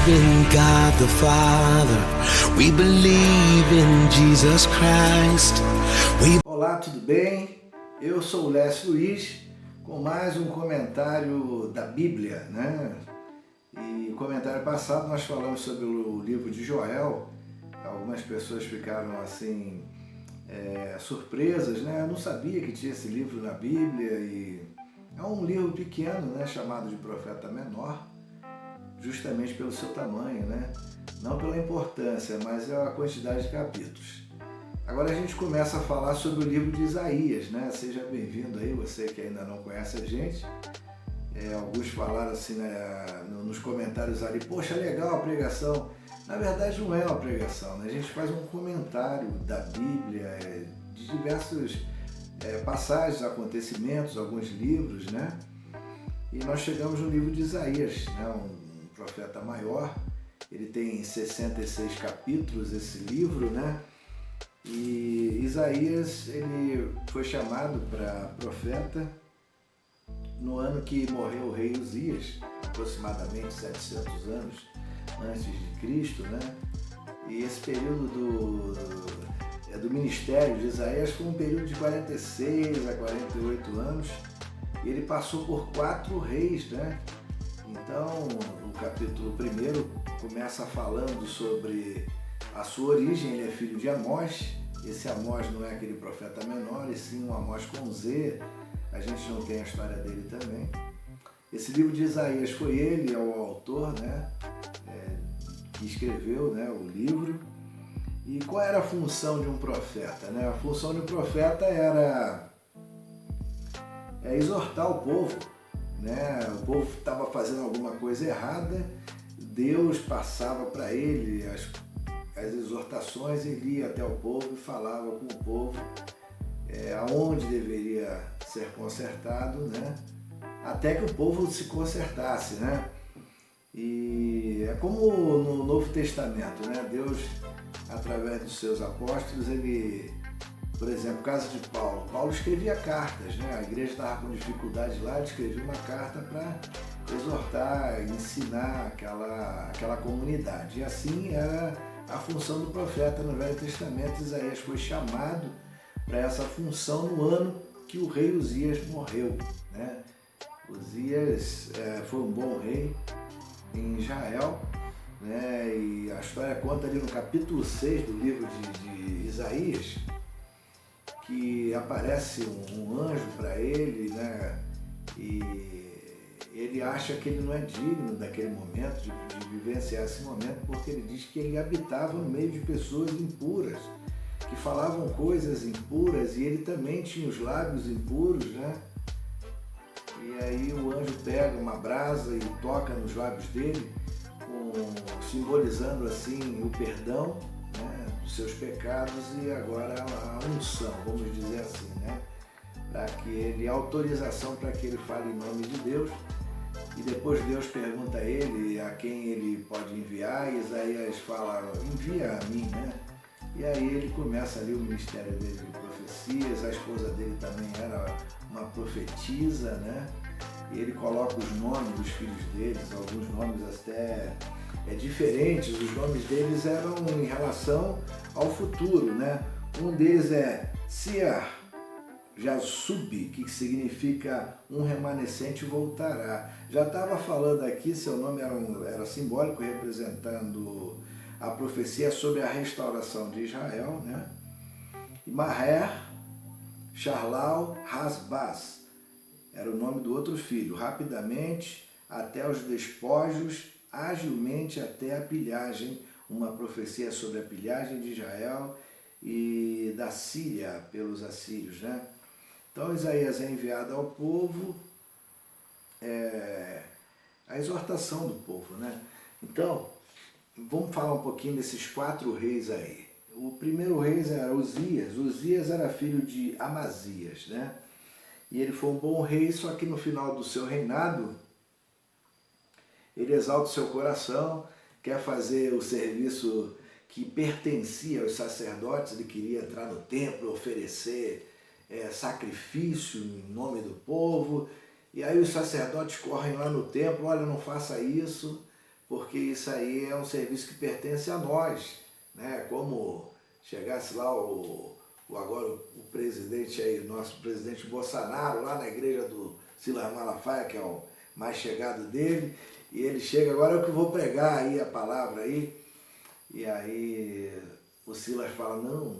believe in God the Father. We believe in Jesus Christ. Olá, tudo bem? Eu sou o Lécio Luiz com mais um comentário da Bíblia, né? E no comentário passado nós falamos sobre o livro de Joel. Algumas pessoas ficaram assim surpresas, né? Eu não sabia que tinha esse livro na Bíblia e é um livro pequeno, né? Chamado de Profeta Menor, justamente pelo seu tamanho, né? Não pela importância, mas a quantidade de capítulos. Agora a gente começa a falar sobre o livro de Isaías, né? Seja bem-vindo aí, você que ainda não conhece a gente. Alguns falaram assim, né, nos comentários ali, poxa, legal a pregação. Na verdade não é uma pregação, né? A gente faz um comentário da Bíblia, de diversos passagens, acontecimentos, alguns livros, né? E nós chegamos no livro de Isaías, né? Um profeta maior. Ele tem 66 capítulos, esse livro, né? E Isaías, ele foi chamado para profeta no ano que morreu o rei Uzias, aproximadamente 700 anos antes de Cristo, né? E esse período do ministério de Isaías foi um período de 46 a 48 anos, e ele passou por 4 reis, né? Então, o capítulo 1 começa falando sobre a sua origem. Ele é filho de Amós. Esse Amós não é aquele profeta menor, e sim um Amós com Z. A gente não tem a história dele também. Esse livro de Isaías foi ele, o autor, né? Que escreveu, né, o livro. E qual era a função de um profeta, né? A função de um profeta era exortar o povo, né? O povo estava fazendo alguma coisa errada, Deus passava para ele as exortações, ele ia até o povo e falava com o povo aonde deveria ser consertado, né? Até que o povo se consertasse, né? E é como no Novo Testamento, né? Deus, através dos seus apóstolos, ele, por exemplo, caso de Paulo escrevia cartas, né? A igreja estava com dificuldade lá, ele escrevia uma carta para exortar, ensinar aquela comunidade. E assim era a função do profeta no Velho Testamento. Isaías foi chamado para essa função no ano que o rei Uzias morreu, né? Uzias foi um bom rei em Israel, né? E a história conta ali no capítulo 6 do livro de Isaías, que aparece um anjo para ele, né? E ele acha que ele não é digno daquele momento, de vivenciar esse momento, porque ele diz que ele habitava no meio de pessoas impuras, que falavam coisas impuras, e ele também tinha os lábios impuros, né? E aí o anjo pega uma brasa e toca nos lábios dele, simbolizando assim o perdão, né, dos seus pecados, e agora a unção, vamos dizer assim, né? Para que ele, autorização para que ele fale em nome de Deus. E depois Deus pergunta a ele a quem ele pode enviar, e Isaías fala, envia a mim, né? E aí ele começa ali o ministério dele de profecias. A esposa dele também era uma profetisa, né? E ele coloca os nomes dos filhos deles, alguns nomes até diferentes. Os nomes deles eram em relação ao futuro, né? Um deles é Siar Jasub, que significa um remanescente voltará. Já estava falando aqui, seu nome era simbólico, representando a profecia sobre a restauração de Israel, né? E Maher Shalal Hasbaz era o nome do outro filho. Rapidamente até os despojos, agilmente até a pilhagem, uma profecia sobre a pilhagem de Israel e da Síria pelos assírios, né? Então Isaías é enviado ao povo, a exortação do povo, né? Então, vamos falar um pouquinho desses 4 reis aí. O primeiro rei era Uzias. Uzias era filho de Amazias, né? E ele foi um bom rei, só que no final do seu reinado, ele exalta o seu coração, quer fazer o serviço que pertencia aos sacerdotes. Ele queria entrar no templo, oferecer sacrifício em nome do povo. E aí os sacerdotes correm lá no templo, olha, não faça isso, porque isso aí é um serviço que pertence a nós, né? Como chegasse lá agora o presidente aí, nosso presidente Bolsonaro, lá na igreja do Silas Malafaia, que é o mais chegado dele, e ele chega, agora eu que vou pregar aí a palavra aí, e aí o Silas fala, não,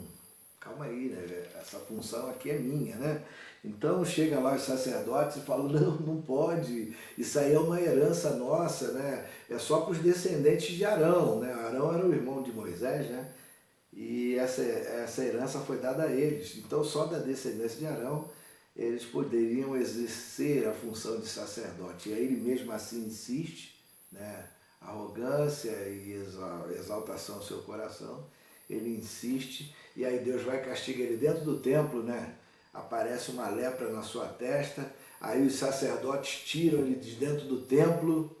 calma aí, né? Essa função aqui é minha, né? Então chega lá os sacerdotes e falam, não pode, isso aí é uma herança nossa, né? É só para os descendentes de Arão, né? Arão era o irmão de Moisés, né? E essa herança foi dada a eles. Então só da descendência de Arão eles poderiam exercer a função de sacerdote. E aí ele mesmo assim insiste, né? Arrogância e exaltação ao seu coração, ele insiste, e aí Deus vai castigar ele dentro do templo, né? Aparece uma lepra na sua testa, aí os sacerdotes tiram ele de dentro do templo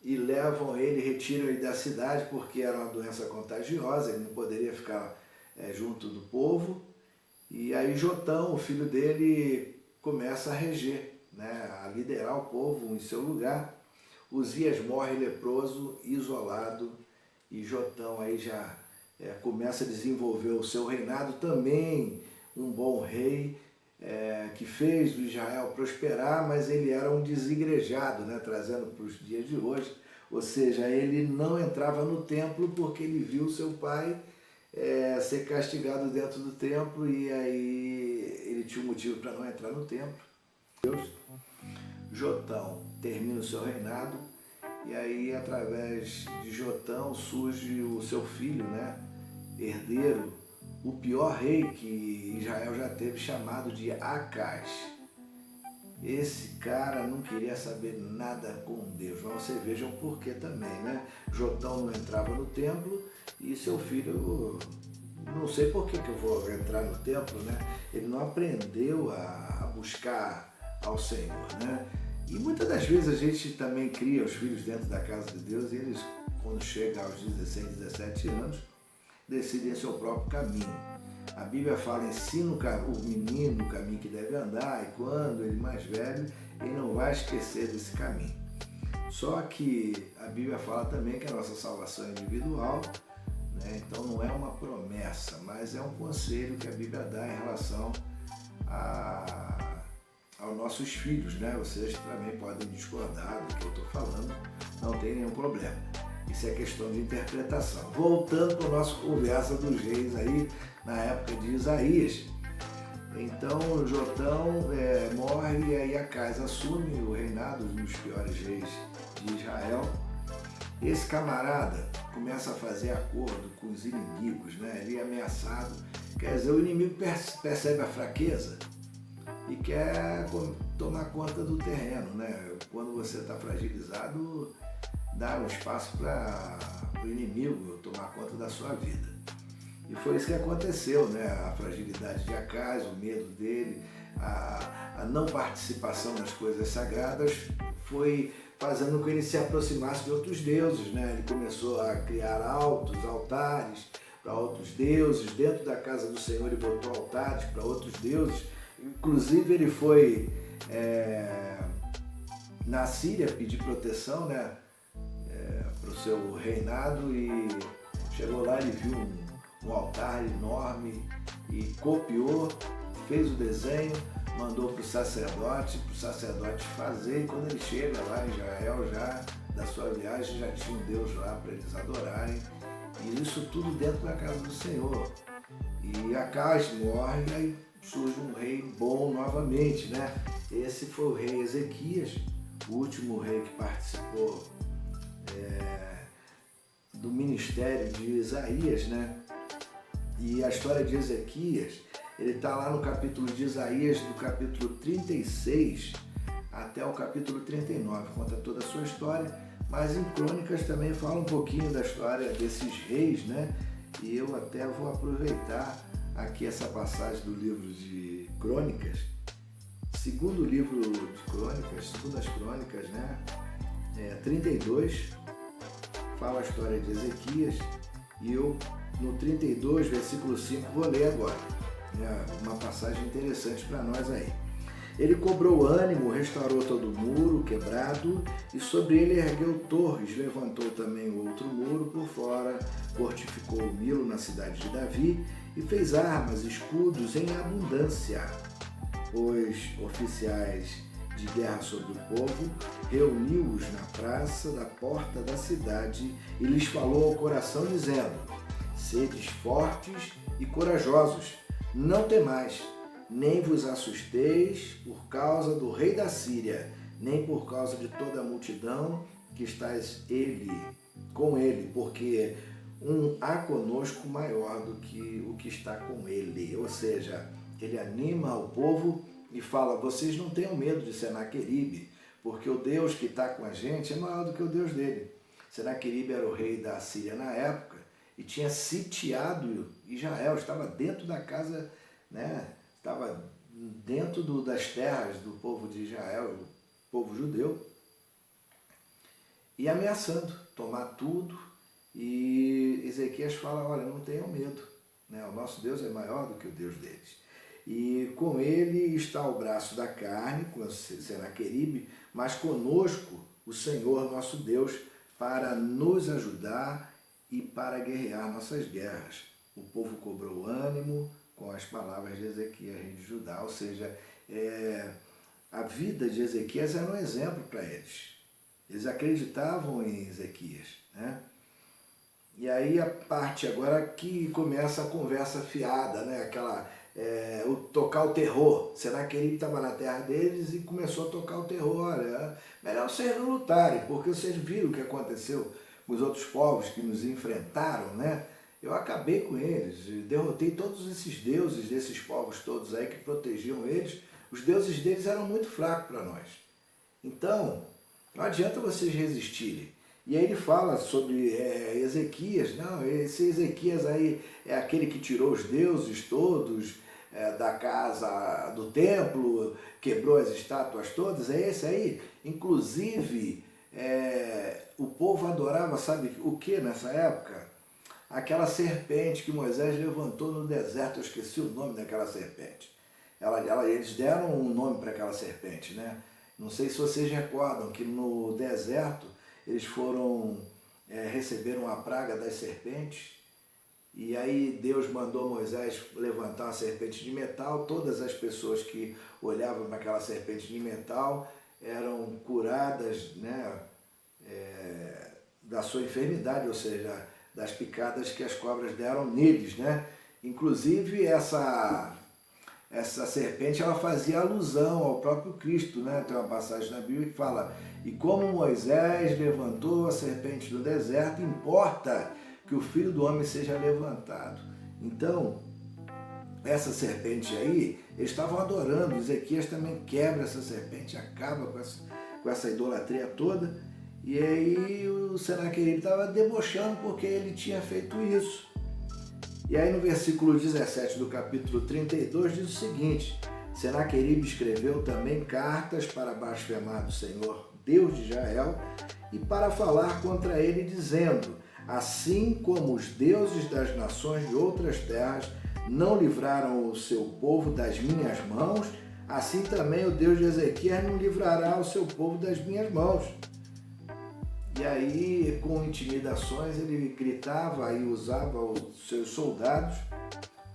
e levam ele, retiram ele da cidade, porque era uma doença contagiosa, ele não poderia ficar junto do povo. E aí Jotão, o filho dele, começa a reger, né? A liderar o povo em seu lugar. Uzias morre leproso, isolado, e Jotão aí já começa a desenvolver o seu reinado, também um bom rei, que fez o Israel prosperar, mas ele era um desigrejado, né, trazendo para os dias de hoje, ou seja, ele não entrava no templo porque ele viu seu pai ser castigado dentro do templo, e aí ele tinha um motivo para não entrar no templo. Jotão termina o seu reinado, e aí através de Jotão surge o seu filho, né, herdeiro, o pior rei que Israel já teve, chamado de Acaz. Esse cara não queria saber nada com Deus, mas você veja o porquê também, né? Jotão não entrava no templo e seu filho, não sei por que eu vou entrar no templo, né? Ele não aprendeu a buscar ao Senhor, né? E muitas das vezes a gente também cria os filhos dentro da casa de Deus e eles, quando chegam aos 16, 17 anos, decidem seu próprio caminho. A Bíblia fala, ensina o menino no caminho que deve andar, e quando ele mais velho, ele não vai esquecer desse caminho. Só que a Bíblia fala também que a nossa salvação é individual, né? Então não é uma promessa, mas é um conselho que a Bíblia dá em relação aos nossos filhos, né? Vocês também podem discordar do que eu estou falando, não tem nenhum problema. Isso é questão de interpretação. Voltando para a nossa conversa dos reis aí, na época de Isaías. Então Jotão morre, e aí Acaz assume o reinado, um dos piores reis de Israel. Esse camarada começa a fazer acordo com os inimigos, né? Ele é ameaçado. Quer dizer, o inimigo percebe a fraqueza e quer tomar conta do terreno, né? Quando você está fragilizado, dá um espaço para o inimigo tomar conta da sua vida. E foi isso que aconteceu, né? A fragilidade de Acaz, o medo dele, a não participação nas coisas sagradas foi fazendo com que ele se aproximasse de outros deuses, né? Ele começou a criar altos altares para outros deuses. Dentro da casa do Senhor ele botou altares para outros deuses. Inclusive ele foi na Síria pedir proteção, né? Para o seu reinado, e chegou lá, ele viu um altar enorme e copiou, fez o desenho, mandou para o sacerdote fazer, e quando ele chega lá em Israel, já da sua viagem, já tinha um Deus lá para eles adorarem, e isso tudo dentro da casa do Senhor. E Acaz morre, e aí surge um rei bom novamente, né? Esse foi o rei Ezequias, o último rei que participou do ministério de Isaías, né? E a história de Ezequias, ele está lá no capítulo de Isaías, do capítulo 36 até o capítulo 39, conta toda a sua história, mas em Crônicas também fala um pouquinho da história desses reis, né? E eu até vou aproveitar aqui essa passagem do livro de Crônicas, segundo livro de Crônicas, segundas Crônicas, né? 32, fala a história de Ezequias, e eu no 32, versículo 5, vou ler agora, uma passagem interessante para nós aí. Ele cobrou ânimo, restaurou todo o muro quebrado e sobre ele ergueu torres, levantou também outro muro por fora, fortificou o Milo na cidade de Davi e fez armas, escudos em abundância. Os oficiais de guerra sobre o povo, reuniu-os na praça da porta da cidade e lhes falou ao coração, dizendo: sedes fortes e corajosos, não temais, nem vos assusteis por causa do rei da Síria, nem por causa de toda a multidão que estáis com ele, porque há conosco maior do que o que está com ele. Ou seja, ele anima o povo e fala: vocês não tenham medo de Senaqueribe, porque o Deus que está com a gente é maior do que o Deus dele. Senaqueribe era o rei da Síria na época e tinha sitiado Israel, estava dentro da casa, né? Estava dentro das terras do povo de Israel, do povo judeu, e ameaçando tomar tudo. E Ezequias fala: olha, não tenham medo, né? O nosso Deus é maior do que o Deus deles. E com ele está o braço da carne, com Senaqueribe, mas conosco o Senhor nosso Deus, para nos ajudar e para guerrear nossas guerras. O povo cobrou ânimo com as palavras de Ezequias, rei de Judá. Ou seja, a vida de Ezequias era um exemplo para eles. Eles acreditavam em Ezequias, né? E aí a parte agora que começa a conversa fiada, né? Tocar o terror. Senaqueribe estava na terra deles e começou a tocar o terror. Olha, melhor vocês não lutarem, porque vocês viram o que aconteceu com os outros povos que nos enfrentaram, né? Eu acabei com eles, derrotei todos esses deuses desses povos todos aí que protegiam eles. Os deuses deles eram muito fracos para nós. Então, não adianta vocês resistirem. E aí ele fala sobre Ezequias. Não, esse Ezequias aí é aquele que tirou os deuses todos da casa do templo, quebrou as estátuas todas, é esse aí. Inclusive, o povo adorava, sabe o que nessa época? Aquela serpente que Moisés levantou no deserto. Eu esqueci o nome daquela serpente. Eles deram um nome para aquela serpente, né? Não sei se vocês recordam que no deserto eles receberam a praga das serpentes, e aí Deus mandou Moisés levantar uma serpente de metal. Todas as pessoas que olhavam para aquela serpente de metal eram curadas, né, da sua enfermidade, ou seja, das picadas que as cobras deram neles, né? Inclusive essa serpente, ela fazia alusão ao próprio Cristo, né? Tem uma passagem na Bíblia que fala: e como Moisés levantou a serpente do deserto, importa que o Filho do Homem seja levantado. Então, essa serpente aí, eles estavam adorando. Ezequias também quebra essa serpente, acaba com essa idolatria toda. E aí o Senaqueribe estava debochando porque ele tinha feito isso. E aí no versículo 17 do capítulo 32 diz o seguinte: Senaqueribe escreveu também cartas para blasfemar do Senhor, Deus de Israel, e para falar contra ele, dizendo: assim como os deuses das nações de outras terras não livraram o seu povo das minhas mãos, assim também o Deus de Ezequias não livrará o seu povo das minhas mãos. E aí, com intimidações, ele gritava e usava os seus soldados,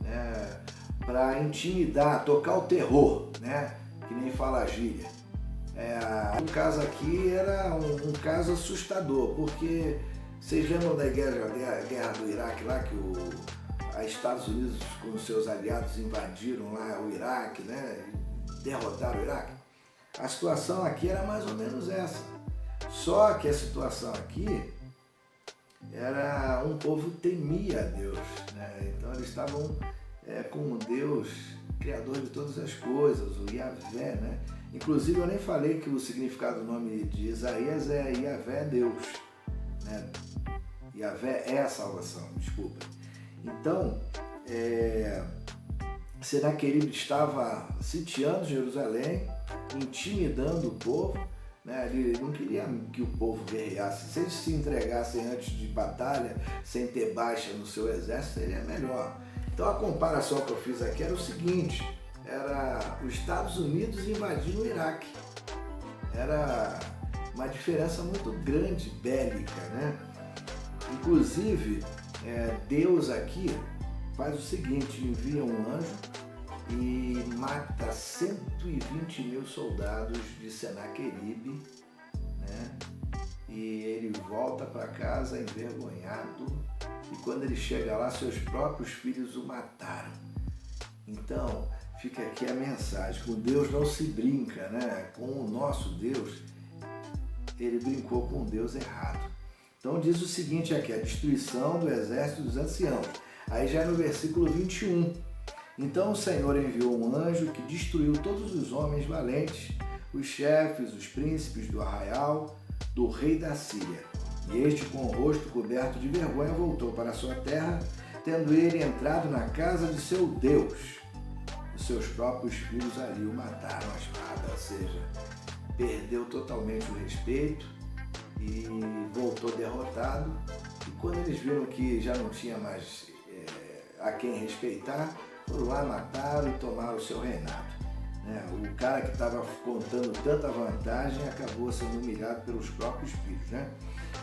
né, para intimidar, tocar o terror, né, que nem fala a gíria. O caso aqui era um caso assustador, porque vocês lembram da guerra do Iraque lá, que os Estados Unidos com os seus aliados invadiram lá o Iraque, né, derrotaram o Iraque? A situação aqui era mais ou menos essa. Só que a situação aqui era um povo que temia a Deus, né? Então eles estavam com um Deus criador de todas as coisas, o Yahvé, né? Inclusive eu nem falei que o significado do nome de Isaías é Yahvé, Deus, né? Yahvé é a salvação, desculpa. Então, Senaqueribe estava sitiando Jerusalém, intimidando o povo, né? Ele não queria que o povo guerreasse. Se eles se entregassem antes de batalha, sem ter baixa no seu exército, seria melhor. Então a comparação que eu fiz aqui era o seguinte: era os Estados Unidos invadindo o Iraque. Era uma diferença muito grande, bélica, né? Inclusive, Deus aqui faz o seguinte, envia um anjo e mata 120 mil soldados de Senaqueribe, né? E ele volta para casa envergonhado, e quando ele chega lá, seus próprios filhos o mataram. Então, fica aqui a mensagem, com Deus não se brinca, né? Com o nosso Deus, ele brincou com o Deus errado. Então diz o seguinte aqui, a destruição do exército dos anciãos. Aí já no versículo 21. Então o Senhor enviou um anjo que destruiu todos os homens valentes, os chefes, os príncipes do arraial, do rei da Síria. E este, com o rosto coberto de vergonha, voltou para a sua terra, tendo ele entrado na casa de seu Deus. Os seus próprios filhos ali o mataram à espada, ou seja, perdeu totalmente o respeito e voltou derrotado. E quando eles viram que já não tinha mais a quem respeitar, foram lá, mataram e tomaram o seu reinado. O cara que estava contando tanta vantagem acabou sendo humilhado pelos próprios filhos, né?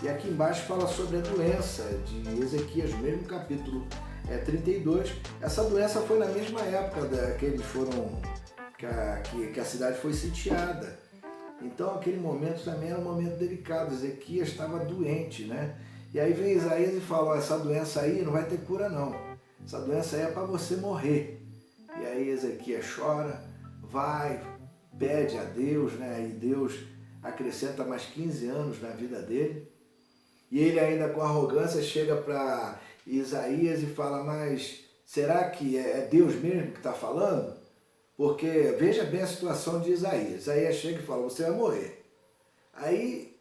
E aqui embaixo fala sobre a doença de Ezequias, mesmo capítulo 32. Essa doença foi na mesma época que eles foram, que a cidade foi sitiada. Então aquele momento também era um momento delicado. Ezequias estava doente, né? E aí vem Isaías e fala, essa doença aí não vai ter cura não. Essa doença aí é para você morrer. E aí Ezequias chora, vai, pede a Deus, né? E Deus acrescenta mais 15 anos na vida dele. E ele ainda com arrogância chega para Isaías e fala, mas será que é Deus mesmo que está falando? Porque veja bem a situação de Isaías. Isaías chega e fala, você vai morrer. Aí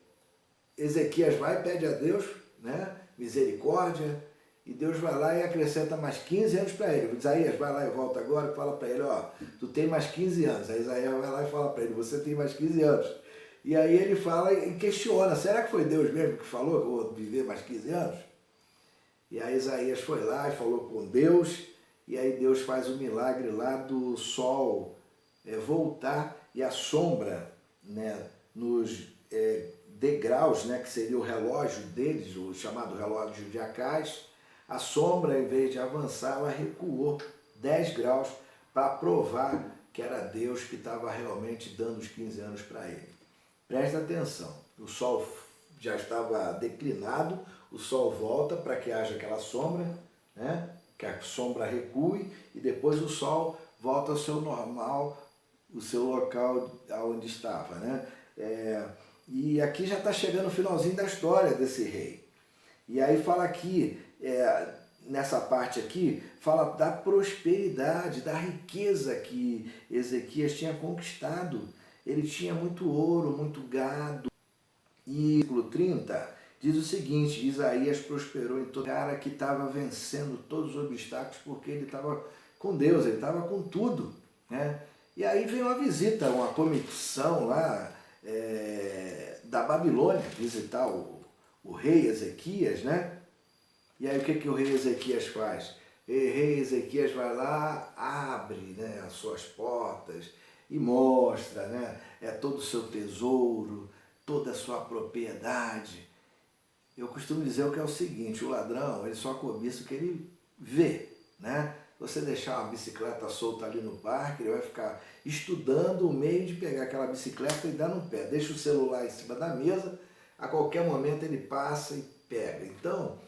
Ezequias vai e pede a Deus, né, misericórdia, e Deus vai lá e acrescenta mais 15 anos para ele. Isaías vai lá e volta agora e fala para ele, ó, tu tem mais 15 anos. Aí Isaías vai lá e fala para ele, você tem mais 15 anos. E aí ele fala e questiona, será que foi Deus mesmo que falou que eu vou viver mais 15 anos? E aí Isaías foi lá e falou com Deus, e aí Deus faz o milagre lá do sol voltar e a sombra, né, nos degraus, né, que seria o relógio deles, o chamado relógio de Acás, a sombra, em vez de avançar, ela recuou 10 graus para provar que era Deus que estava realmente dando os 15 anos para ele. Presta atenção, o sol já estava declinado, o sol volta para que haja aquela sombra, né? Que a sombra recue e depois o sol volta ao seu normal, o seu local onde estava, né? E aqui já está chegando o finalzinho da história desse rei. E aí fala aqui, nessa parte aqui, fala da prosperidade, da riqueza que Ezequias tinha conquistado. Ele tinha muito ouro, muito gado. E no versículo 30 diz o seguinte, Isaías prosperou em todo cara que estava vencendo todos os obstáculos porque ele estava com Deus, ele estava com tudo, né? E aí veio uma visita, uma comissão lá da Babilônia visitar o rei Ezequias, né? E aí o que o rei Ezequias faz? O rei Ezequias vai lá, abre, né, as suas portas e mostra, né, todo o seu tesouro, toda a sua propriedade. Eu costumo dizer o que é o seguinte, o ladrão, ele só cobiça o que ele vê, né? Você deixar uma bicicleta solta ali no parque, ele vai ficar estudando o meio de pegar aquela bicicleta e dar no pé. Deixa o celular em cima da mesa, a qualquer momento ele passa e pega. Então,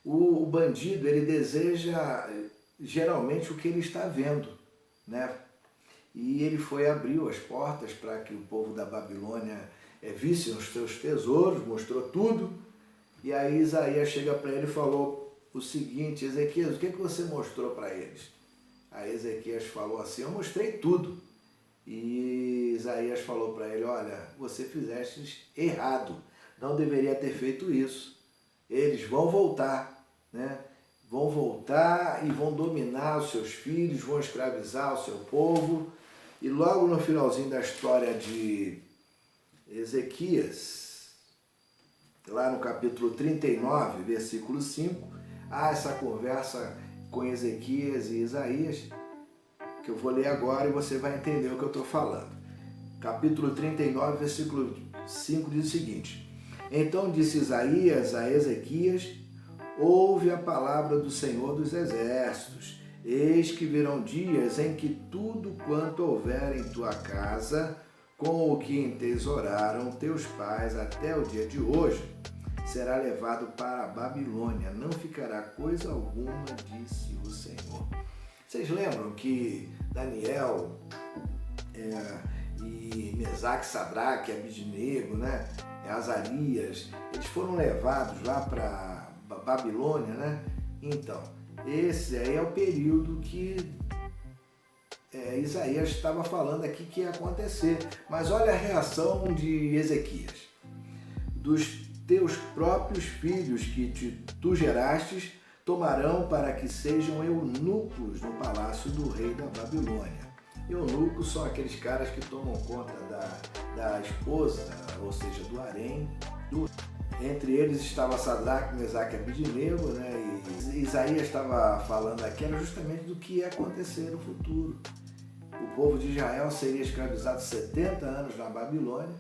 o bandido, ele deseja geralmente o que ele está vendo, né? E ele abriu as portas para que o povo da Babilônia visse os seus tesouros, mostrou tudo. E aí Isaías chega para ele e falou o seguinte, Ezequias, o que você mostrou para eles? Aí Ezequias falou assim, eu mostrei tudo. E Isaías falou para ele, olha, você fizeste errado, não deveria ter feito isso. Eles vão voltar, né? Vão voltar e vão dominar os seus filhos, vão escravizar o seu povo. E logo no finalzinho da história de Ezequias, lá no capítulo 39, versículo 5, há essa conversa com Ezequias e Isaías. que eu vou ler agora e você vai entender o que eu estou falando. Capítulo 39, versículo 5 diz o seguinte: Então disse Isaías a Ezequias: Ouve a palavra do Senhor dos Exércitos. Eis que virão dias em que tudo quanto houver em tua casa, com o que entesouraram teus pais até o dia de hoje, será levado para a Babilônia. Não ficará coisa alguma, disse o Senhor. Vocês lembram que Daniel e Mesaque, Sadraque, Abidnego, né? Azarias, eles foram levados lá para Babilônia, né? Então, esse aí é o período que Isaías estava falando aqui que ia acontecer. Mas olha a reação de Ezequias. Dos teus próprios filhos que tu gerastes, tomarão para que sejam eunucos no palácio do rei da Babilônia. Eunucos são aqueles caras que tomam conta da esposa, ou seja, do harém. Entre eles estava Sadraque, Mesaque e Abidnego, né? E Isaías estava falando aqui era justamente do que ia acontecer no futuro. O povo de Israel seria escravizado 70 anos na Babilônia.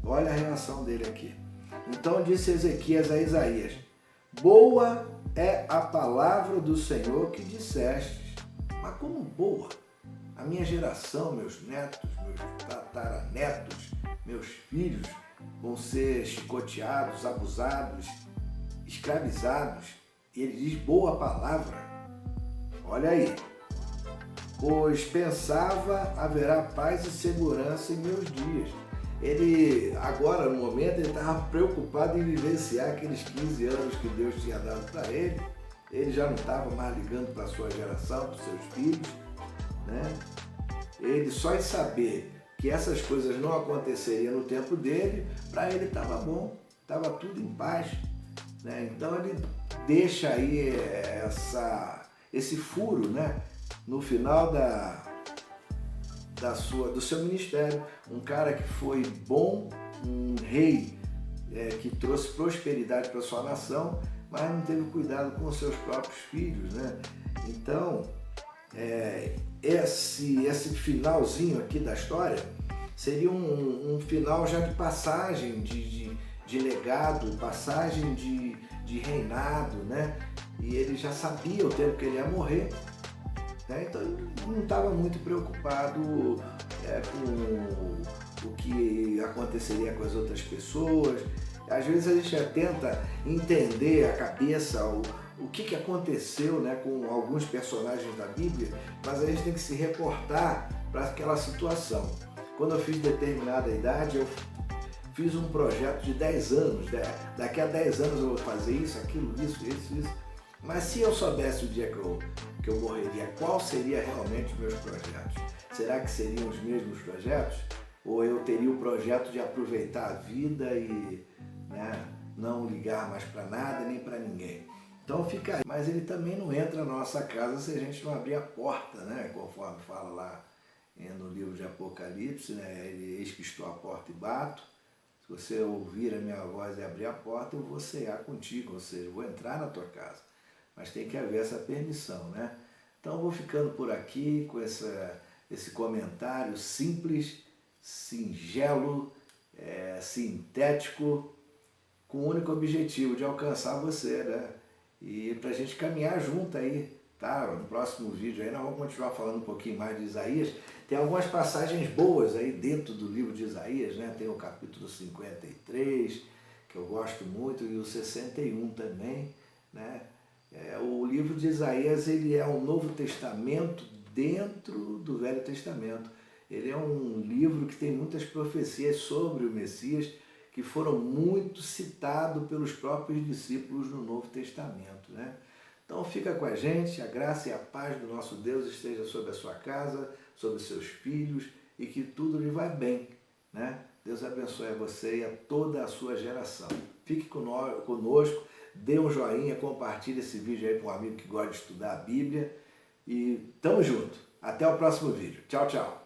Olha a reação dele aqui. Então disse Ezequias a Isaías: Boa é a palavra do Senhor que dissestes. Mas como boa? A minha geração, meus netos, meus tataranetos, meus filhos vão ser chicoteados, abusados, escravizados. E ele diz boa palavra. Olha aí. Pois pensava haverá paz e segurança em meus dias. Ele, agora no momento, ele estava preocupado em vivenciar aqueles 15 anos que Deus tinha dado para ele. Ele já não estava mais ligando para a sua geração, para os seus filhos, né? Ele só em saber que essas coisas não aconteceriam no tempo dele, para ele estava bom, estava tudo em paz, né? Então ele deixa aí esse furo, né? No final do seu ministério, um cara que foi bom, um rei que trouxe prosperidade para sua nação, mas não teve cuidado com os seus próprios filhos, né? Então, esse finalzinho aqui da história seria um final já de passagem de legado, passagem de reinado, né? E ele já sabia o tempo que ele ia morrer, né? Então ele não estava muito preocupado com o que aconteceria com as outras pessoas. Às vezes a gente tenta entender a cabeça, o que aconteceu, né, com alguns personagens da Bíblia, mas a gente tem que se reportar para aquela situação. Quando eu fiz determinada idade, eu fiz um projeto de 10 anos. Daqui a 10 anos eu vou fazer isso, aquilo, isso. Mas se eu soubesse o dia que eu morreria, qual seria realmente os meus projetos? Será que seriam os mesmos projetos? Ou eu teria o projeto de aproveitar a vida e, né, não ligar mais para nada nem para ninguém? Então fica aí. Mas ele também não entra na nossa casa se a gente não abrir a porta, né? Conforme fala lá no livro de Apocalipse, né? Eis que estou à porta e bato. Se você ouvir a minha voz e abrir a porta, eu vou cear contigo, ou seja, eu vou entrar na tua casa. Mas tem que haver essa permissão, né? Então eu vou ficando por aqui com esse comentário simples, singelo, sintético, com o único objetivo de alcançar você, né? E para a gente caminhar junto aí, tá? No próximo vídeo aí nós vamos continuar falando um pouquinho mais de Isaías. Tem algumas passagens boas aí dentro do livro de Isaías, né? Tem o capítulo 53, que eu gosto muito, e o 61 também, né? O livro de Isaías, ele é um Novo Testamento dentro do Velho Testamento. Ele é um livro que tem muitas profecias sobre o Messias, que foram muito citados pelos próprios discípulos no Novo Testamento, né? Então fica com a gente, a graça e a paz do nosso Deus esteja sobre a sua casa, sobre os seus filhos, e que tudo lhe vá bem, né? Deus abençoe a você e a toda a sua geração. Fique conosco, dê um joinha, compartilhe esse vídeo aí com um amigo que gosta de estudar a Bíblia, e tamo junto. Até o próximo vídeo. Tchau, tchau.